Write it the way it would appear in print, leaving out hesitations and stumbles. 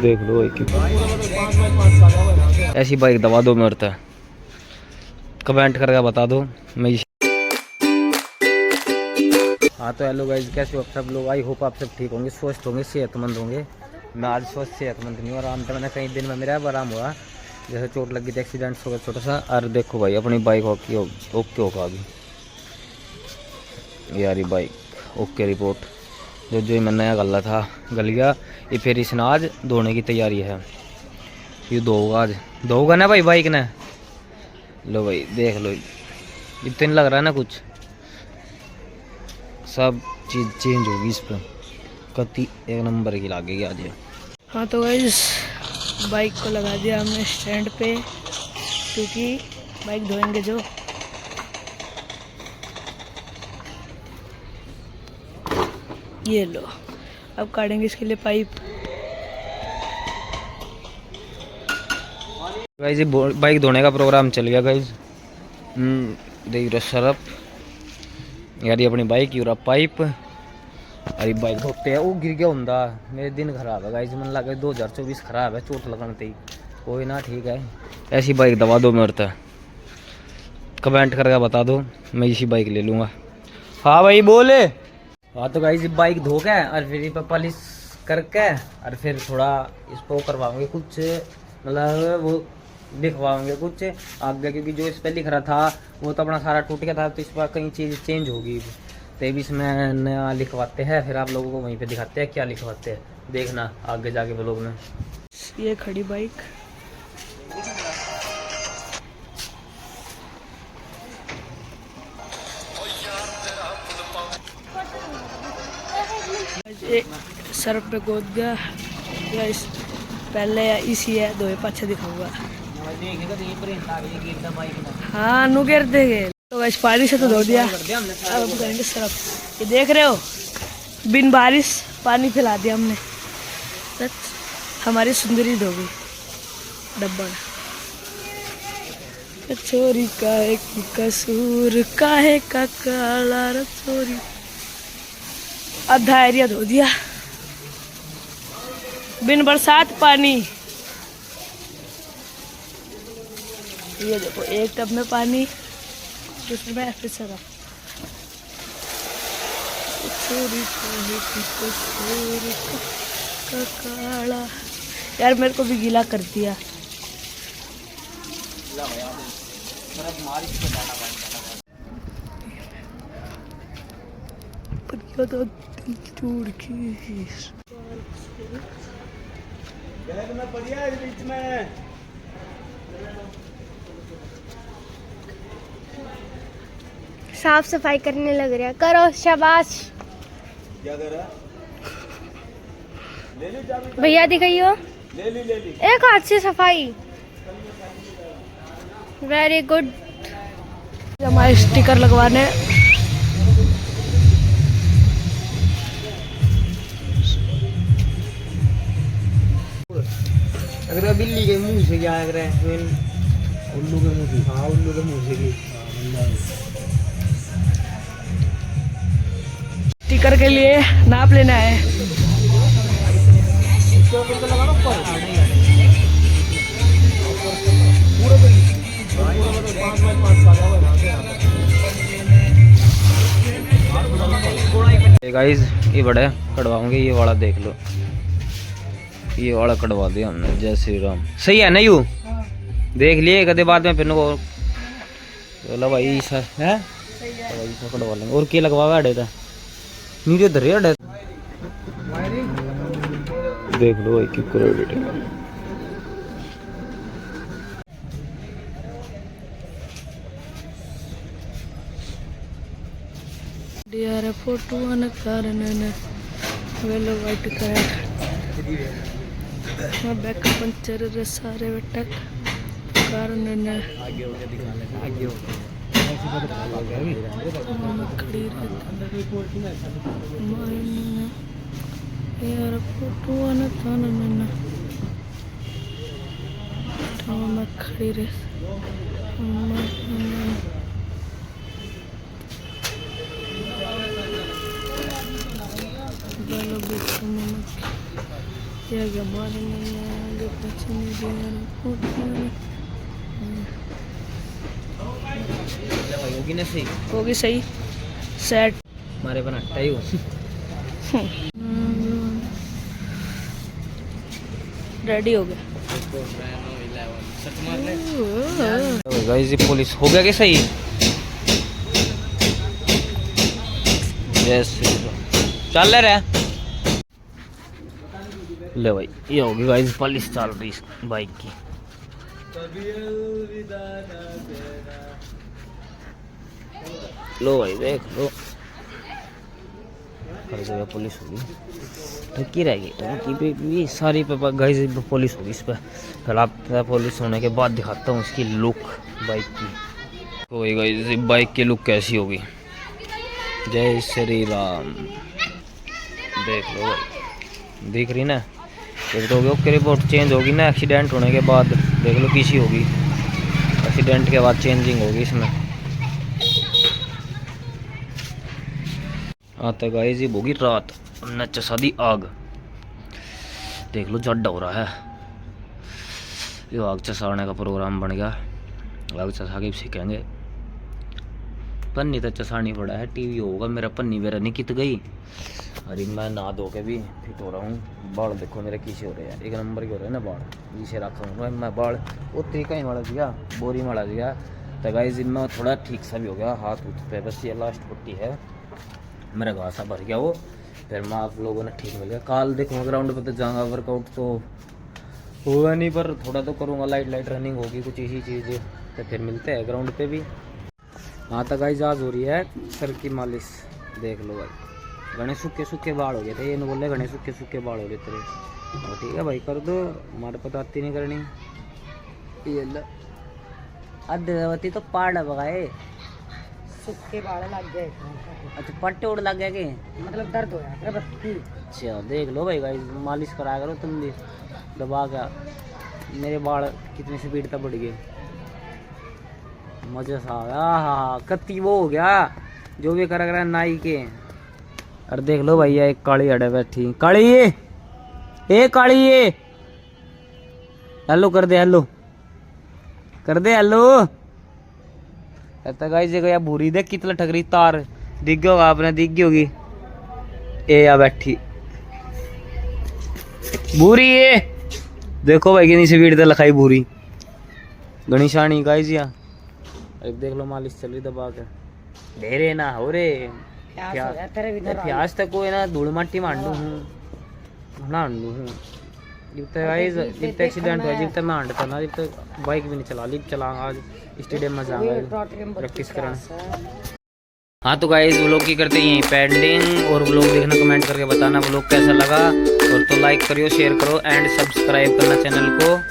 देख लो भाई ऐसी बाइक दबा दो मेरे तक, कमेंट करके बता दो मैं। हाँ तो हेलो गाइस, कैसे हो आप सब लोग? आई होप आप सब ठीक होंगे, स्वस्थ होंगे, सेहतमंद होंगे। मैं आज स्वस्थ सेहतमंद नहीं हूँ, आराम था। मैंने कई दिन में मेरा आराम हुआ, जैसे चोट लगी थी, एक्सीडेंट हो गया छोटा सा। और देखो भाई अपनी बाइक ओके होगा अभी यार, ये बाइक ओके रिपोर्ट। जो मैं नया गला था गल गया ये, फिर इसने आज धोने की तैयारी है। ये धोगा आज, धोगा ना भाई बाइक ने। लो भाई देख लो, इतने लग रहा है ना कुछ, सब चीज़ चेंज होगी इस पर, कति एक नंबर की लागेगी आज ये। हाँ तो गाइस बाइक को लगा दिया हमने स्टैंड पे, क्योंकि बाइक धोएंगे जो। ये लो, अब काटेंगे इसके लिए पाइप। गाइस ये बाइक धोने का प्रोग्राम चल गया गाइस। देख रहे सरप यार, ये अपनी बाइक की पाइप। अरे बाइक धोते हैं, वो गिर गया होंदा, मेरे दिन खराब है गाइस। मन लगा 2024 खराब है, चोट लगने ही। कोई ना, ठीक है, ऐसी बाइक दबा दो मेरे तक, कमेंट करके बता दो मैं इसी बाइक ले लूँगा। हाँ भाई बोले। हाँ तो गाइस बाइक धो के और फिर इस पर पॉलिश करके और फिर थोड़ा इस पर करवाओगे कुछ, मतलब वो दिखवाओगे कुछ आगे, क्योंकि जो इस पर लिख रहा था वो तो अपना सारा टूट गया था, तो इस पर कई चीज़ चेंज होगी। तो ये भी इसमें नया लिखवाते हैं, फिर आप लोगों को वहीं पे दिखाते हैं क्या लिखवाते हैं, देखना आगे जाके ब्लॉग में। ये खड़ी बाइक सर्फ पे कूद गया गाइस, पहले इसी है धोए पाछे दिखाऊंगा। हाँ नु गिर देंगे तो गाइस, पानी से तो धो दिया, अब हम करेंगे सर्फ। ये देख रहे हो, बिन बारिश पानी फैला दिया हमने, सच हमारी सुंदरी धोबी डब्बा। चोरी का एक कसूर काहे का काला चोरी, आधा एरिया धो दिया बिन बरसात पानी। ये देखो एक टब में पानी, दूसरे में फिर सरफ। चोरी का काला, यार मेरे को भी गीला कर दिया। तो टूट की बैग में पड़ी है बीच में। साफ सफाई करने लग रहा है, करो शाबाश। क्या कर रहा? भैया दिखाइयो, ले ली एक हाथ से सफाई, वेरी गुड। हमारे स्टिकर लगवाने, अगर बिल्ली के मुंह से क्या लग रहा है, उल्लू के मुंह से। हाँ उल्लू के मुंह से भी। स्टिकर के लिए नाप लेना है। गाइस ये बड़ा कटवाओगे, ये वाला देख लो, ये वाला कटवा दिया हमने। जय श्री राम, सही है ना? यू देख लिए कदे बाद में फिर बोला भाई सर है, भाई सर कटवा लेंगे। और क्या लगवा अड़े था नीचे धरे अड़े, देख लो भाई क्यों करो बेटे। डियर फोटो न कारण न वेलो वाइट कर मैं बैक पंचर रे सारे बेटक कारण न आगे हो गया, दिखाने आगे हो गया खड़ी यार फोटो न कारण न मैं खड़ी रे ये क्या मारेंगे आगे पीछे नहीं दे भाई होगी ना सही, होगी सही सेट। हमारे बना हट्टा ही हो। रेडी हो गया। गाइस ये पुलिस हो गया कि सही? यस चल रहा है। ले भाई ये होगी गाइस पुलिस चल रही बाइक की। लो भाई देख लो, हर जगह पुलिस होगी, ठक्की रहेगी टंकी भी सारी पे गाइस पुलिस होगी इस पर। फिलहाल पुलिस होने के बाद दिखाता हूँ इसकी लुक बाइक की। तो ये गाइस बाइक की लुक कैसी होगी। जय श्री राम, देख लो भाई, दिख रही ना। एक तो ओके रिपोर्ट चेंज होगी ना एक्सीडेंट होने के बाद, देख लो किसी होगी एक्सीडेंट के बाद चेंजिंग होगी इसमें। हाँ तो गाइस ये होगी रात, हमने चसा दी आग, देख लो जड्डा हो रहा है। ये आग चसाने का प्रोग्राम बन गया, आग चसा के सीखेंगे। पन्नी तो चसानी पड़ा है, टीवी होगा मेरा, पन्नी मेरा नहीं कित गई। अरे मैं नहा धो के भी फिट हो रहा हूँ। बाल देखो मेरे किसे हो रहे हैं, एक नंबर के हो रहे हैं ना बाल, जिसे रखा हूँ मैं बाल वो तरीका ही माड़ा दिया, बोरी माड़ा दिया। तो गाइस इनमें थोड़ा ठीक सा भी हो गया हाथ उठ पे, बस ये लास्ट पट्टी है, मेरा घासा भर गया वो, फिर मैं आप लोगों ने ठीक मिल गया। कल देखूँगा ग्राउंड पे तो जाऊँगा, वर्कआउट तो होगा नहीं पर थोड़ा तो करूँगा, लाइट रनिंग होगी कुछ इसी चीज़। तो फिर मिलते हैं ग्राउंड पे भी। हाँ तो गाइस आज हो रही है सर की मालिश, देख लो भाई। घने सूखे बाल हो गए थे, ये नहीं बोले घने सूखे बाल हो गए तेरे। और ठीक है भाई कर दो, हमारे पता आती नहीं करनी। ये अद्रवती तो पाड़ बगाए, सूखे बाल लग गए। अच्छा पट्टे उड़ लग गया कि मतलब दर्द हो रहा है। अच्छा देख लो भाई गाइस, मालिश कराया करो तुम भी दबा का। मेरे बाल कितनी स्पीड तक बढ़ गए, मजा सा आ गया। हाँ कत्ती वो हो गया जो भी करा करा नाई के। और देख लो भैया एक काली अड़े बैठी, काली ए काली ये हेलो कर दे, हेलो कर दे हेलो। गाइस ये गया भूरी, देख कितना ठगरी तार दिख गया होगा आपने, दिख गई होगी। ए या बैठी भूरी, ये देखो भाई कितनी स्पीड से लखाई भूरी गणेशानी गाइस। या देख लो मालिश चल रही दबा के, ढेरे ना हो रे प्याज तक कोई ना धूल मट्टी मांडू हूँ ना हांडू हूँ। जब तक गाइस जब तक एक्सीडेंट हुआ, जब तक मैं हांडता ना, जब तक बाइक भी नहीं चला ली। चलाऊंगा आज स्टेडियम में जाऊंगा प्रैक्टिस करने। हाँ तो गाइस व्लॉग की करते हैं पेंडिंग, और व्लॉग देखना कमेंट करके बताना व्लॉग कैसा लगा। और तो लाइक करियो, शेयर करो एंड सब्सक्राइब करना चैनल को।